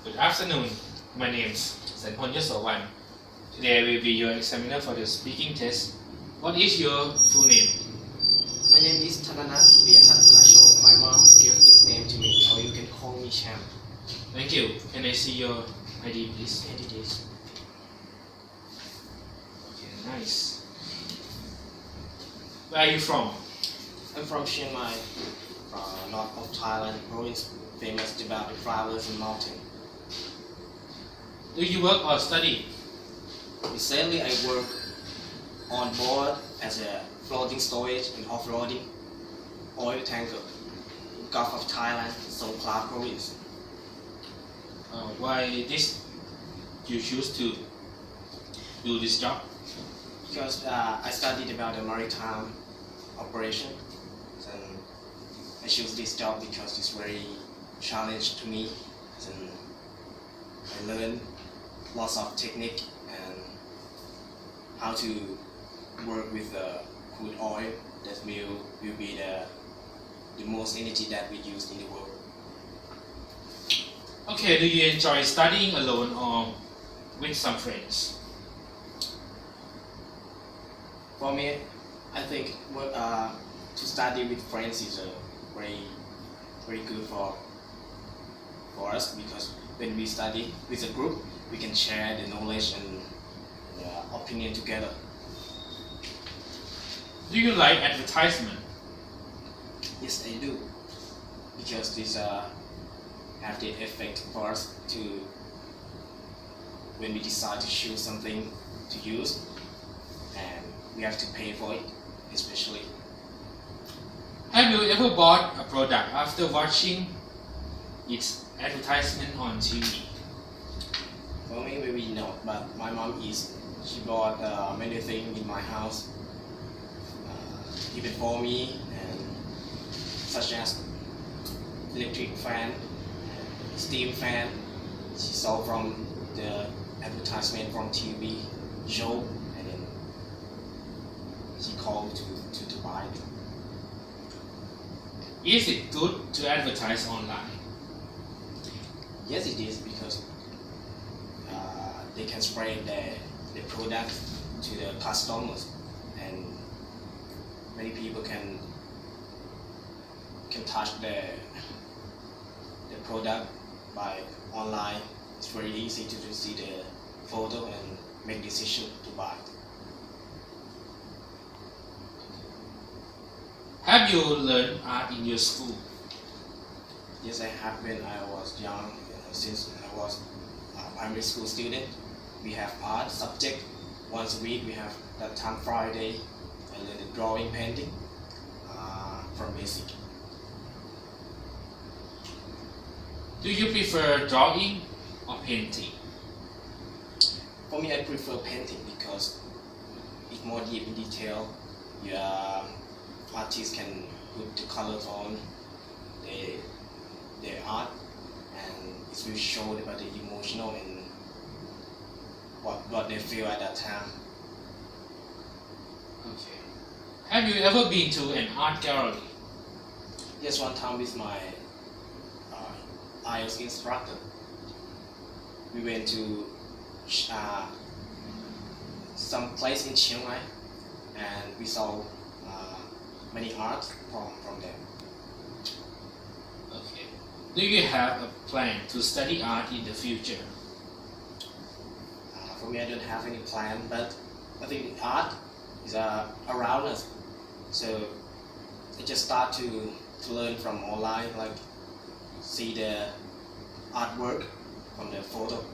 Good afternoon. My name is Sanpon Yasowan. Today I will be your examiner for the speaking test. What is your full name? My name is Thananak Viyatathanasho. My mom gave this name to me, or you can call me Chiang. Thank you. Can I see your ID, please? And it is. Okay, nice. Where are you from? I'm from Chiang Mai, north of Thailand, province famous about the flowers and mountain. Do you work or study? Recently, I work on board as a floating storage and off-roading oil tanker in Gulf of Thailand, Songkhla province. Why this you choose to do this job? Because I studied about the maritime operation, and I choose this job because it's very challenging to me, and I learn lots of technique and how to work with the crude oil that will be the most energy that we use in the world. Okay, do you enjoy studying alone or with some friends? For me, I think to study with friends is very good for us, because when we study with a group, we can share the knowledge and opinion together. Do you like advertisement? Yes, I do, because this have the effect for us to, when we decide to choose something to use, and we have to pay for it, especially. Have you ever bought a product after watching its advertisement on TV? For me, maybe not, but my mom is. She bought many things in my house, even for me, and such as electric fan, steam fan. She saw from the advertisement from TV show, and then she called to buy it. Is it good to advertise online? Yes, it is, because they can spread the product to the customers, and many people can touch the product by online. It's very easy to see the photo and make decision to buy. Have you learned art in your school? Yes, I have when I was young. Since I was a primary school student, we have art subject. Once a week we have that time Friday, and then the drawing, painting from basic. Do you prefer drawing or painting? For me, I prefer painting because it's more deep in detail. Your artists can put the colors on their art, and it will show about the emotional and what they feel at that time. Okay. Have you ever been to an art gallery? Yes, one time with my IELTS instructor, we went to some place in Chiang Mai, and we saw many art from them. Okay. Do you have a plan to study art in the future? For me, I don't have any plan, but I think art is around us. So I just start to learn from online, like see the artwork from the photo,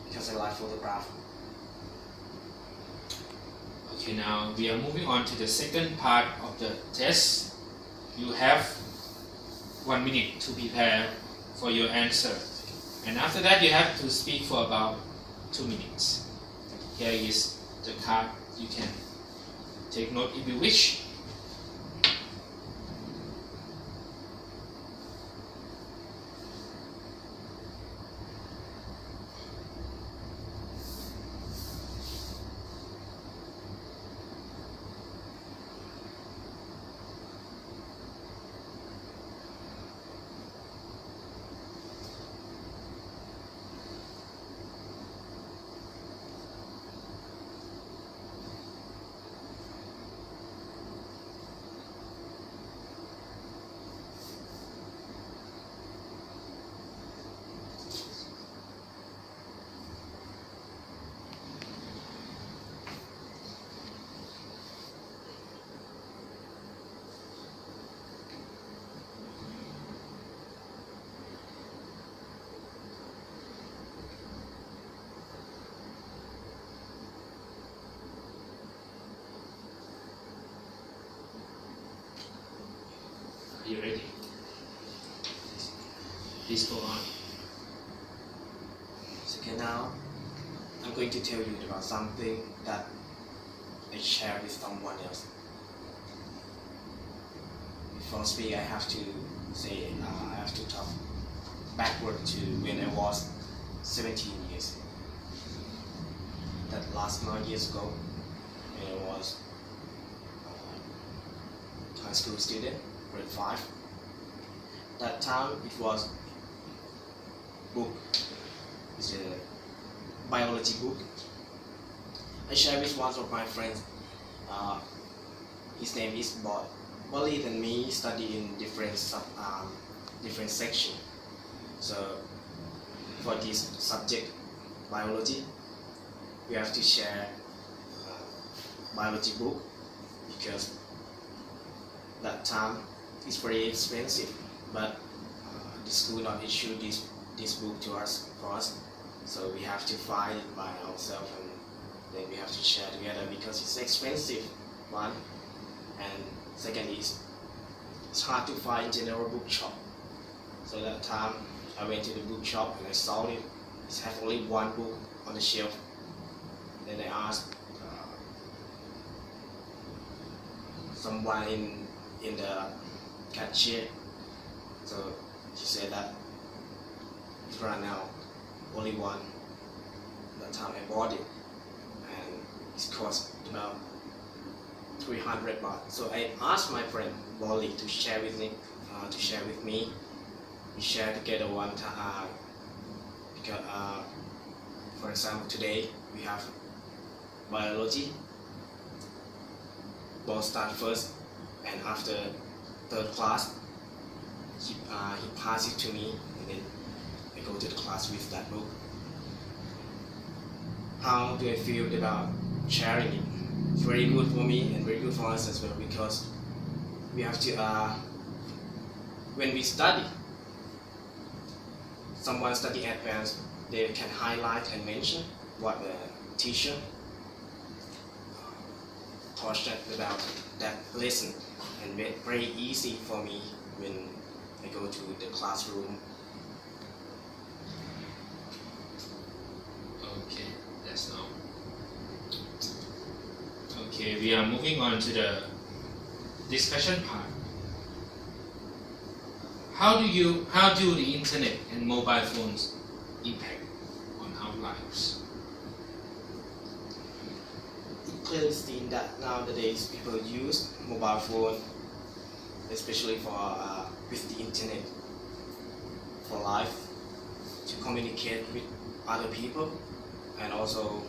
because I like photograph. Okay, now we are moving on to the second part of the test. You have 1 minute to prepare for your answer, and after that you have to speak for about 2 minutes. Here is the card. You can take note if you wish. Please go on. So okay, now I'm going to tell you about something that I share with someone else. Before speak, I have to say I have to talk backward to when I was 17 years. That last 9 years ago, when I was high school student, grade 5. That time it was book. It's a biology book. I shared with one of my friends. His name is Boy. Bolly and me study in different section. So for this subject, biology, we have to share biology book because that time it's very expensive. But the school not issue this book to us for us, so we have to find it by ourselves, and then we have to share together because it's expensive, one, and second is it's hard to find general bookshop. So that time I went to the bookshop and I saw it. It has only one book on the shelf. Then I asked someone in the cashier. So she said that it's run out, only one. That time I bought it, and it cost about 300 baht. So I asked my friend Wally to share with me. We share together one time because, for example, today we have biology. Both start first, and after third class, he passed it to me, and then I go to the class with that book. How do I feel about sharing it? It's very good for me and very good for us as well, because we have to, when we study, someone study advanced, they can highlight and mention what the teacher taught about that lesson, and very easy for me when I go to the classroom. Okay, that's all. Okay, we are moving on to the discussion part. How do the internet and mobile phones impact on our lives? It clearly seen that nowadays people use mobile phone, especially for with the internet, for life, to communicate with other people, and also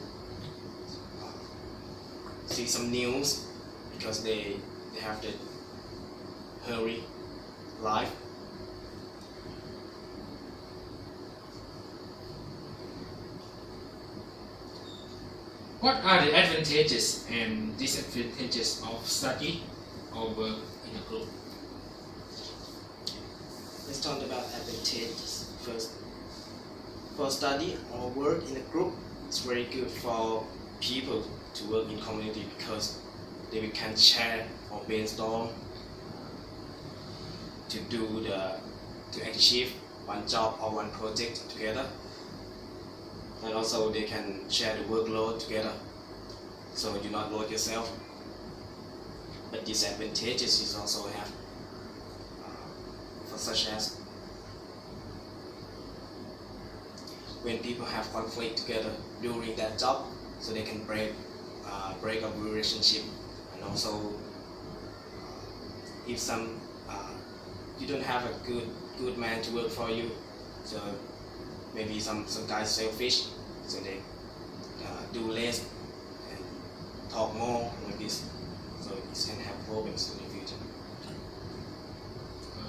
see some news, because they have the hurry life. What are the advantages and disadvantages of study or work in a group? Let's talk about advantages first. For study or work in a group, it's very good for people to work in community, because they can share or brainstorm to achieve one job or one project together, and also they can share the workload together, so you do not load yourself. But disadvantages is also have, for such as when people have conflict together during that job, so they can break up relationship, and also if you don't have a good man to work for you, so maybe some guys selfish, so they do less and talk more like this, so it can have problems in the future.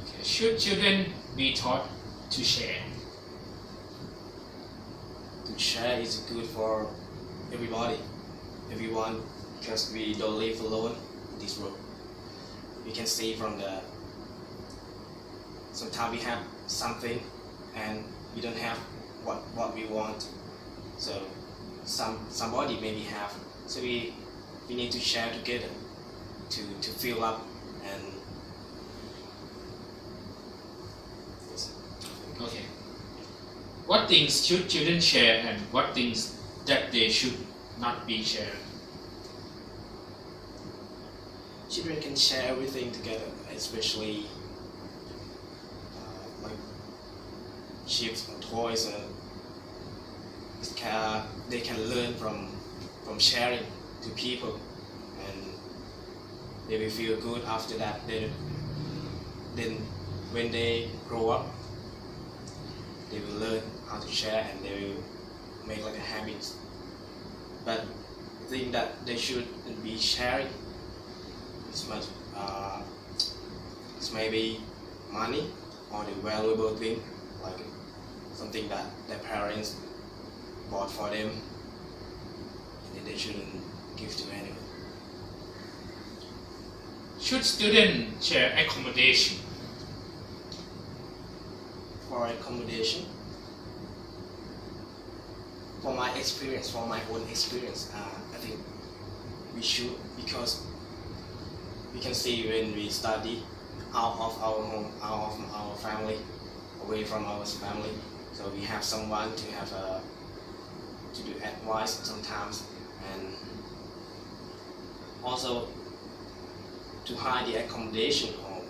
Okay. Should children be taught to share? To share is good for everyone, because we don't live alone in this world. We can see from sometimes we have something and we don't have what we want, so somebody maybe have, so we need to share together to fill up. And Okay. What things should children share and what things that they should not be shared? Children can share everything together, especially like chips or toys, and they can learn from sharing to people, and they will feel good after that. Then when they grow up, they will learn how to share and they will make like a habit. But the thing that they shouldn't be sharing is much it's maybe money or the valuable thing, like something that their parents bought for them, and they shouldn't give to anyone. Should students share accommodation? For accommodation, for my own experience, I think we should, because we can see when we study out of our home, out of our family, away from our family, so we have someone to have to do advice sometimes, and also to hire the accommodation or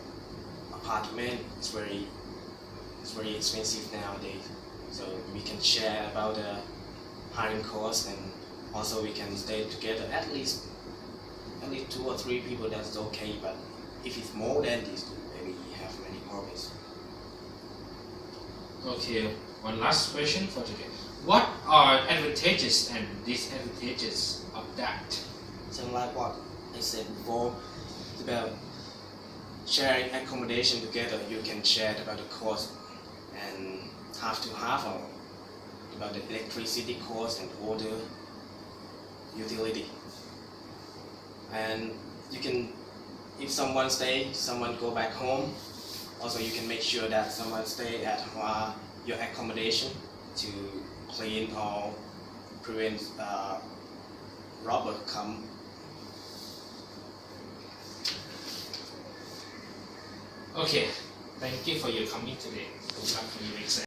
apartment is very expensive nowadays. So we can share about the hiring costs, and also we can stay together at least 2 or 3 people. That's okay, but if it's more than this, maybe we have many problems. Okay, one last question for today. What are advantages and disadvantages of that? So like what I said before, it's about sharing accommodation together. You can share about the cost and half to half, or about the electricity cost and water utility. And you can, if someone stay, someone go back home, also you can make sure that someone stay at your accommodation to clean or prevent robber come. Okay, thank you for your coming today. Good luck for your exam.